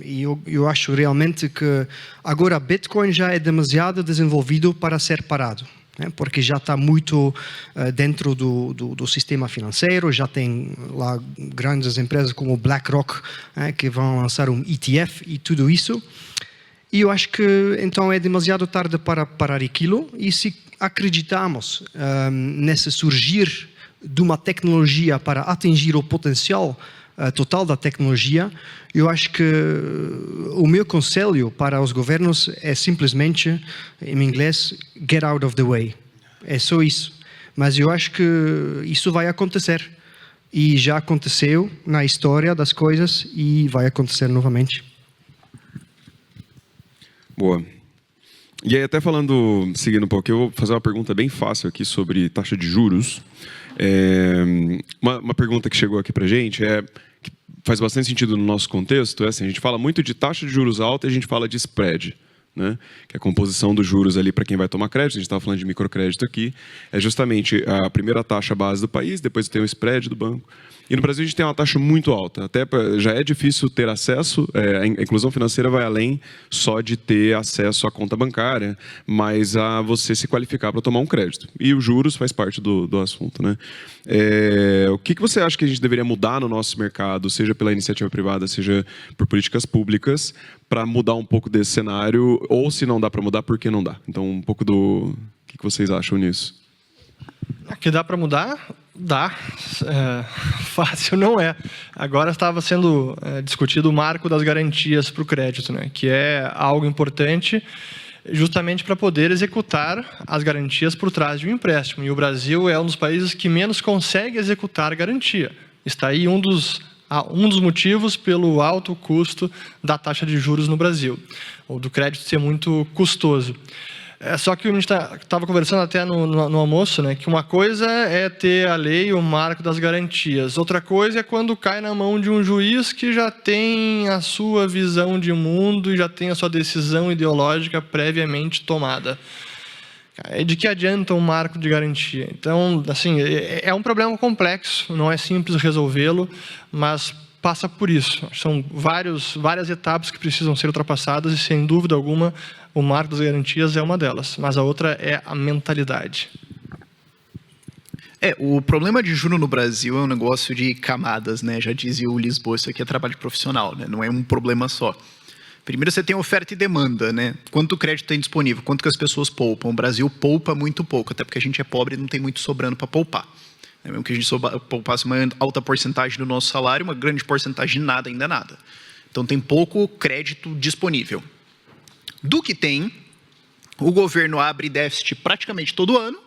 E eu acho realmente que agora Bitcoin já é demasiado desenvolvido para ser parado, né? Porque já está muito dentro do sistema financeiro, já tem lá grandes empresas como BlackRock, né? Que vão lançar um ETF e tudo isso. E eu acho que então é demasiado tarde para parar aquilo, e se acreditamos nesse surgir de uma tecnologia para atingir o potencial total da tecnologia, eu acho que o meu conselho para os governos é simplesmente, em inglês, get out of the way. É só isso. Mas eu acho que isso vai acontecer. E já aconteceu na história das coisas e vai acontecer novamente. Boa. E aí, até seguindo um pouco, eu vou fazer uma pergunta bem fácil aqui sobre taxa de juros. Uma pergunta que chegou aqui para a gente que faz bastante sentido no nosso contexto, assim, a gente fala muito de taxa de juros alta e a gente fala de spread, né? Que é a composição dos juros ali para quem vai tomar crédito. A gente estava falando de microcrédito aqui, é justamente a primeira taxa base do país, depois tem o spread do banco. E no Brasil a gente tem uma taxa muito alta. Até já é difícil ter acesso, a inclusão financeira vai além só de ter acesso à conta bancária, mas a você se qualificar para tomar um crédito. E os juros faz parte do assunto, né? O que você acha que a gente deveria mudar no nosso mercado, seja pela iniciativa privada, seja por políticas públicas, para mudar um pouco desse cenário? Ou se não dá para mudar, por que não dá? Então, um pouco do... O que vocês acham nisso? Que dá para mudar? Dá. Fácil não é. Agora estava sendo discutido o marco das garantias para o crédito, né? Que é algo importante justamente para poder executar as garantias por trás de um empréstimo. E o Brasil é um dos países que menos consegue executar garantia. Está aí um dos motivos pelo alto custo da taxa de juros no Brasil, ou do crédito ser muito custoso. Só que a gente estava conversando até no almoço, né, que uma coisa é ter a lei, o marco das garantias. Outra coisa é quando cai na mão de um juiz que já tem a sua visão de mundo e já tem a sua decisão ideológica previamente tomada. De que adianta um marco de garantia? Então, assim, é um problema complexo, não é simples resolvê-lo, mas passa por isso. São várias etapas que precisam ser ultrapassadas e, sem dúvida alguma, o marco das garantias é uma delas, mas a outra é a mentalidade. O problema de juros no Brasil é um negócio de camadas, né? Já dizia o Lisboa, isso aqui é trabalho profissional, né? Não é um problema só. Primeiro você tem oferta e demanda, né? Quanto crédito tem disponível, quanto que as pessoas poupam. O Brasil poupa muito pouco, até porque a gente é pobre e não tem muito sobrando para poupar. Mesmo que a gente poupasse uma alta porcentagem do nosso salário, uma grande porcentagem de nada, ainda nada. Então tem pouco crédito disponível. Do que tem, o governo abre déficit praticamente todo ano.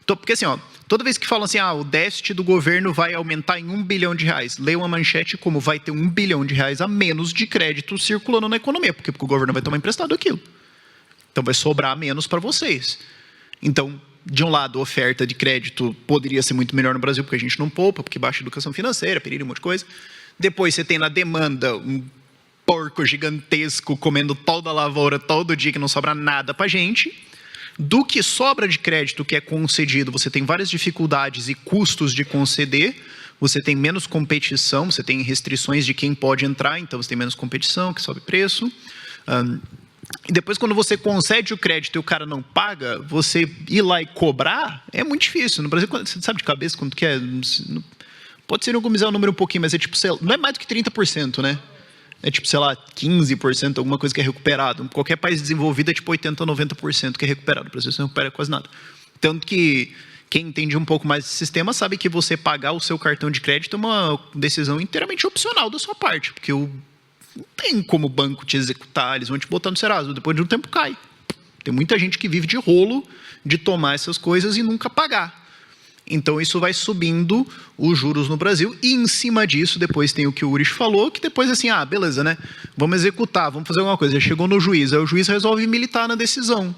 Porque assim, toda vez que falam assim, o déficit do governo vai aumentar em R$1 bilhão, lê uma manchete como vai ter R$1 bilhão a menos de crédito circulando na economia, porque o governo vai tomar emprestado aquilo. Então vai sobrar menos para vocês. Então, de um lado, a oferta de crédito poderia ser muito melhor no Brasil, porque a gente não poupa, porque baixa educação financeira, perigo, um monte de coisa. Depois você tem na demanda um porco gigantesco comendo toda a lavoura todo dia, que não sobra nada para a gente. Do que sobra de crédito que é concedido, você tem várias dificuldades e custos de conceder, você tem menos competição, você tem restrições de quem pode entrar, então você tem menos competição, que sobe preço. E depois, quando você concede o crédito e o cara não paga, você ir lá e cobrar é muito difícil. No Brasil, você sabe de cabeça quanto que é? Pode ser economizar o número um pouquinho, mas é tipo, não é mais do que 30%, né? É tipo, sei lá, 15%, alguma coisa que é recuperado. Qualquer país desenvolvido é tipo 80% ou 90% que é recuperado. No Brasil você não recupera quase nada. Tanto que quem entende um pouco mais desse sistema sabe que você pagar o seu cartão de crédito é uma decisão inteiramente opcional da sua parte, porque não tem como o banco te executar, eles vão te botar no Serasa, depois de um tempo cai. Tem muita gente que vive de rolo de tomar essas coisas e nunca pagar. Então isso vai subindo os juros no Brasil e em cima disso depois tem o que o Urich falou, que depois assim, beleza, né? Vamos executar, vamos fazer alguma coisa. Já chegou no juiz, aí o juiz resolve militar na decisão.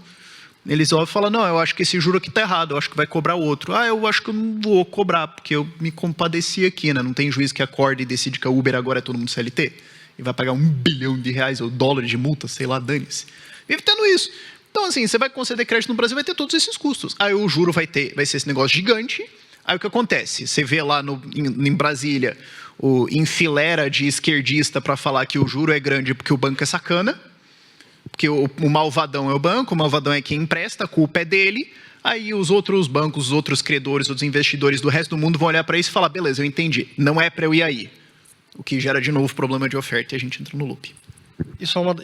Ele resolve falar, não, eu acho que esse juro aqui está errado, eu acho que vai cobrar outro. Eu acho que eu não vou cobrar, porque eu me compadeci aqui, né? Não tem juiz que acorda e decide que a Uber agora é todo mundo CLT e vai pagar R$1 bilhão ou dólares de multa, sei lá, dane-se. Vive tendo isso. Então, assim, você vai conceder crédito no Brasil, vai ter todos esses custos. Aí o juro vai ser esse negócio gigante. Aí o que acontece? Você vê lá em Brasília, enfileira de esquerdista para falar que o juro é grande porque o banco é sacana, porque o malvadão é o banco, o malvadão é quem empresta, a culpa é dele. Aí os outros bancos, os outros credores, os investidores do resto do mundo vão olhar para isso e falar, beleza, eu entendi, não é para eu ir aí. O que gera de novo problema de oferta e a gente entra no loop.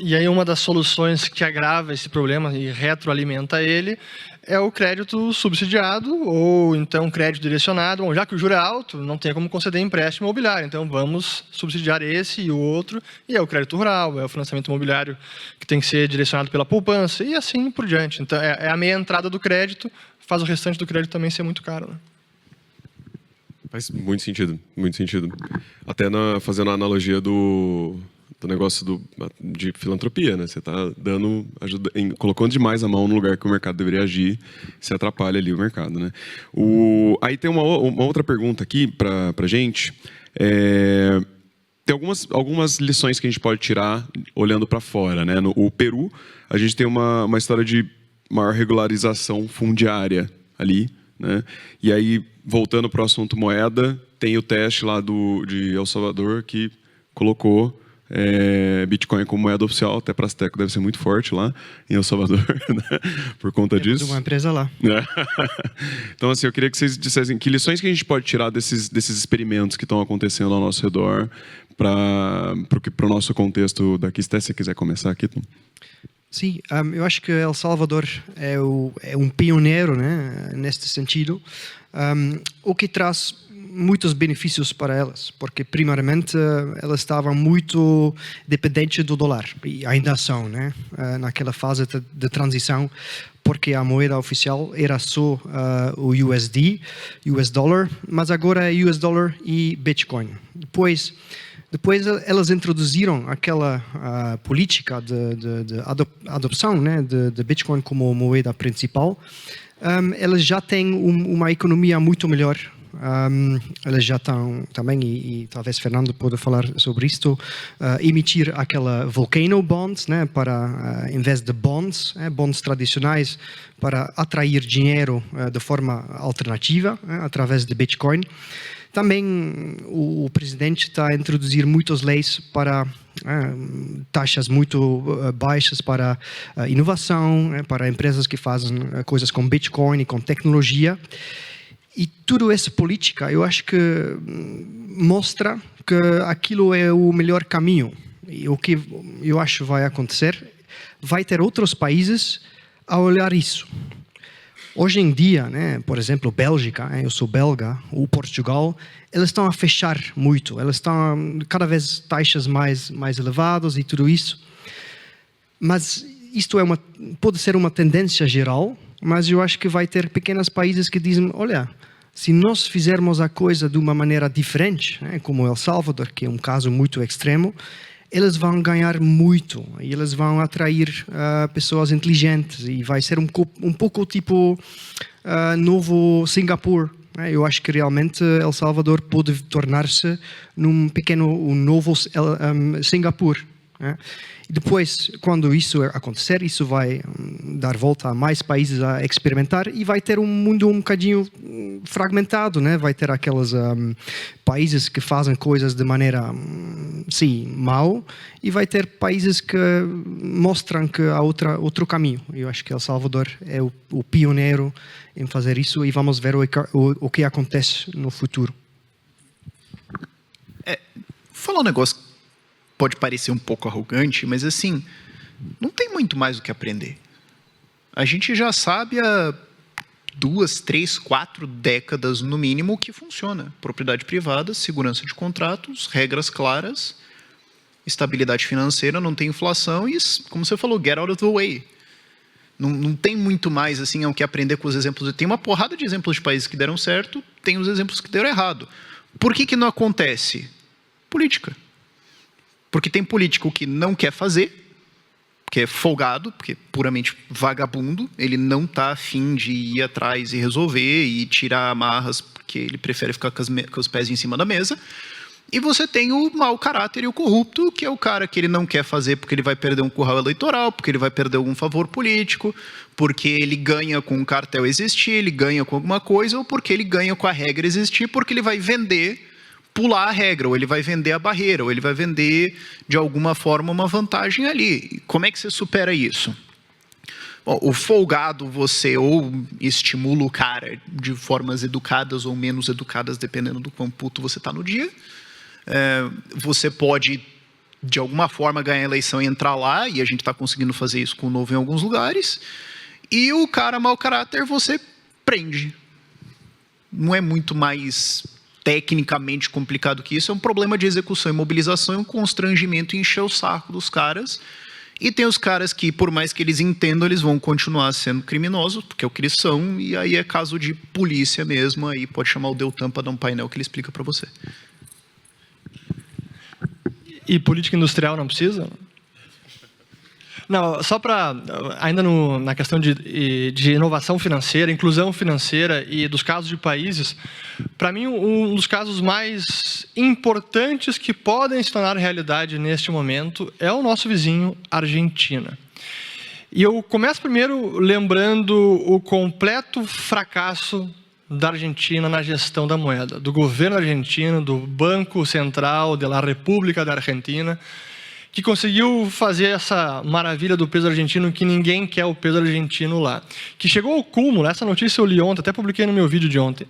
E aí uma das soluções que agrava esse problema e retroalimenta ele é o crédito subsidiado ou então crédito direcionado. Bom, já que o juro é alto, não tem como conceder empréstimo imobiliário, então vamos subsidiar esse e o outro. E é o crédito rural, é o financiamento imobiliário que tem que ser direcionado pela poupança e assim por diante. Então é a meia entrada do crédito, faz o restante do crédito também ser muito caro, né? Faz muito sentido, muito sentido. Até fazendo a analogia do negócio de filantropia, né? Você está dando ajuda, colocando demais a mão no lugar que o mercado deveria agir, se atrapalha ali o mercado, né? Aí tem uma outra pergunta aqui para gente. Tem algumas lições que a gente pode tirar olhando para fora, né? No Peru, a gente tem uma história de maior regularização fundiária ali, né? E aí, voltando para o assunto moeda, tem o teste lá de El Salvador que colocou Bitcoin como moeda oficial, até para Azteco deve ser muito forte lá em El Salvador, né? Por conta disso. Uma empresa lá. Então, assim, eu queria que vocês dissessem que lições que a gente pode tirar desses experimentos que estão acontecendo ao nosso redor para o nosso contexto daqui. Se você quiser começar aqui, Tom. Sim, eu acho que El Salvador é um pioneiro, né, neste sentido, o que traz muitos benefícios para elas, porque primeiramente elas estavam muito dependentes do dólar, e ainda são, né, naquela fase de transição, porque a moeda oficial era só o USD, US Dollar, mas agora é US Dollar e Bitcoin. Depois elas introduziram aquela política de adopção, né, de Bitcoin como moeda principal. Elas já têm uma economia muito melhor. Elas já estão também, e talvez Fernando pode falar sobre isto, emitir aquela Volcano Bonds, né, para, em vez de bonds tradicionais, para atrair dinheiro de forma alternativa, através de Bitcoin. Também o presidente está a introduzir muitas leis para taxas muito baixas para inovação, para empresas que fazem coisas com Bitcoin e com tecnologia. E toda essa política, eu acho que mostra que aquilo é o melhor caminho. E o que eu acho vai acontecer, vai ter outros países a olhar isso. Hoje em dia, né, por exemplo, Bélgica, eu sou belga, ou Portugal, elas estão a fechar muito, elas estão cada vez taxas mais elevadas e tudo isso. Mas isto pode ser uma tendência geral, mas eu acho que vai ter pequenos países que dizem, olha, se nós fizermos a coisa de uma maneira diferente, né, como El Salvador, que é um caso muito extremo, eles vão ganhar muito e eles vão atrair pessoas inteligentes e vai ser um pouco tipo novo Singapura. Eu acho que realmente El Salvador pode tornar-se um novo Singapura. E depois, quando isso acontecer, isso vai dar volta a mais países a experimentar e vai ter um mundo um bocadinho fragmentado, né? Vai ter aqueles países que fazem coisas de maneira, sim, mal, e vai ter países que mostram que há outro caminho. Eu acho que El Salvador é o pioneiro em fazer isso e vamos ver o que acontece no futuro. Falar um negócio que pode parecer um pouco arrogante, mas assim, não tem muito mais o que aprender. A gente já sabe há 2, 3, 4 décadas, no mínimo, o que funciona. Propriedade privada, segurança de contratos, regras claras, estabilidade financeira, não tem inflação e, como você falou, get out of the way. Não tem muito mais assim, o que aprender com os exemplos. Tem uma porrada de exemplos de países que deram certo, tem os exemplos que deram errado. Por que não acontece? Política. Porque tem político que não quer fazer, que é folgado, porque é puramente vagabundo, ele não está afim de ir atrás e resolver e tirar amarras, porque ele prefere ficar com os pés em cima da mesa. E você tem o mau caráter e o corrupto, que é o cara que ele não quer fazer porque ele vai perder um curral eleitoral, porque ele vai perder algum favor político, porque ele ganha com o cartel existir, ele ganha com alguma coisa, ou porque ele ganha com a regra existir, porque ele vai vender, pular a regra, ou ele vai vender a barreira, ou ele vai vender, de alguma forma, uma vantagem ali. Como é que você supera isso? Bom, o folgado, você ou estimula o cara de formas educadas ou menos educadas, dependendo do quão puto você está no dia. Você pode, de alguma forma, ganhar a eleição e entrar lá, e a gente está conseguindo fazer isso com o Novo em alguns lugares. E o cara mau caráter, você prende. Não é muito mais tecnicamente complicado que isso, é um problema de execução e mobilização, um constrangimento e encher o saco dos caras. E tem os caras que, por mais que eles entendam, eles vão continuar sendo criminosos, porque é o que eles são, e aí é caso de polícia mesmo, aí pode chamar o Deltan para dar um painel que ele explica para você. E política industrial não precisa? Não, só para, ainda na questão de inovação financeira, inclusão financeira e dos casos de países, para mim, um dos casos mais importantes que podem se tornar realidade neste momento é o nosso vizinho, Argentina. E eu começo primeiro lembrando o completo fracasso da Argentina na gestão da moeda, do governo argentino, do Banco Central da República da Argentina, que conseguiu fazer essa maravilha do peso argentino, que ninguém quer o peso argentino lá. Que chegou ao cúmulo, essa notícia eu li ontem, até publiquei no meu vídeo de ontem.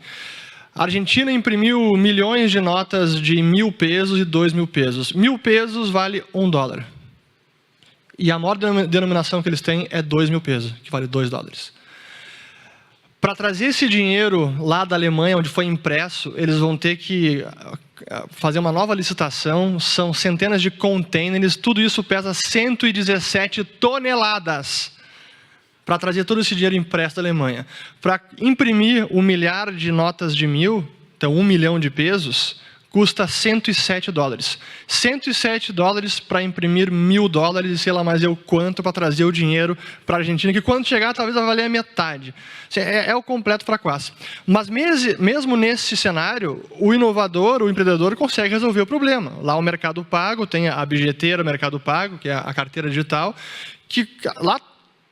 A Argentina imprimiu milhões de notas de 1.000 pesos e 2.000 pesos. 1.000 pesos vale $1. E a maior denominação que eles têm é 2.000 pesos, que vale $2. Para trazer esse dinheiro lá da Alemanha, onde foi impresso, eles vão ter que fazer uma nova licitação, são centenas de containers, tudo isso pesa 117 toneladas para trazer todo esse dinheiro impresso da Alemanha. Para imprimir 1 milhar de notas de 1.000, então 1 milhão de pesos, custa $107. $107 para imprimir $1.000 e sei lá mais eu quanto para trazer o dinheiro para a Argentina, que quando chegar talvez vai valer a metade. É o completo fracasso. Mas mesmo nesse cenário, o inovador, o empreendedor consegue resolver o problema. Lá o Mercado Pago, tem a bilheteira Mercado Pago, que é a carteira digital, que lá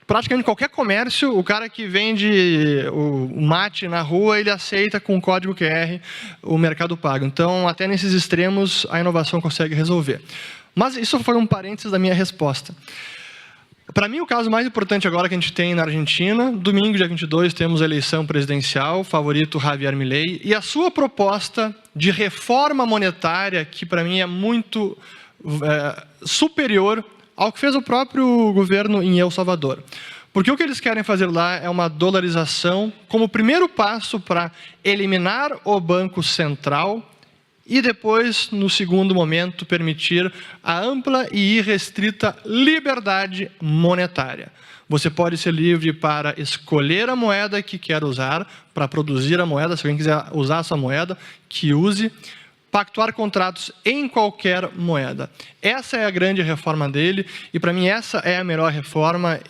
praticamente qualquer comércio, o cara que vende o mate na rua, ele aceita com código QR o Mercado Pago. Então, até nesses extremos, a inovação consegue resolver. Mas isso foi um parênteses da minha resposta. Para mim, o caso mais importante agora que a gente tem na Argentina, domingo, dia 22, temos a eleição presidencial, favorito Javier Milei, e a sua proposta de reforma monetária, que para mim é muito superior ao que fez o próprio governo em El Salvador. Porque o que eles querem fazer lá é uma dolarização como primeiro passo para eliminar o Banco Central e depois, no segundo momento, permitir a ampla e irrestrita liberdade monetária. Você pode ser livre para escolher a moeda que quer usar, para produzir a moeda, se alguém quiser usar a sua moeda, que use, pactuar contratos em qualquer moeda. Essa é a grande reforma dele, e para mim essa é a melhor reforma,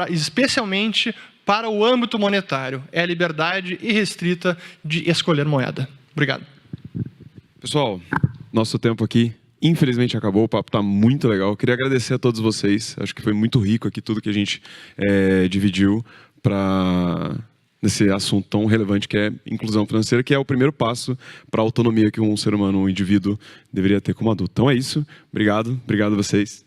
especialmente para o âmbito monetário. É a liberdade irrestrita de escolher moeda. Obrigado. Pessoal, nosso tempo aqui infelizmente acabou, o papo está muito legal. Eu queria agradecer a todos vocês, acho que foi muito rico aqui tudo que a gente dividiu nesse assunto tão relevante que é inclusão financeira, que é o primeiro passo para a autonomia que um ser humano, um indivíduo, deveria ter como adulto. Então é isso. Obrigado a vocês.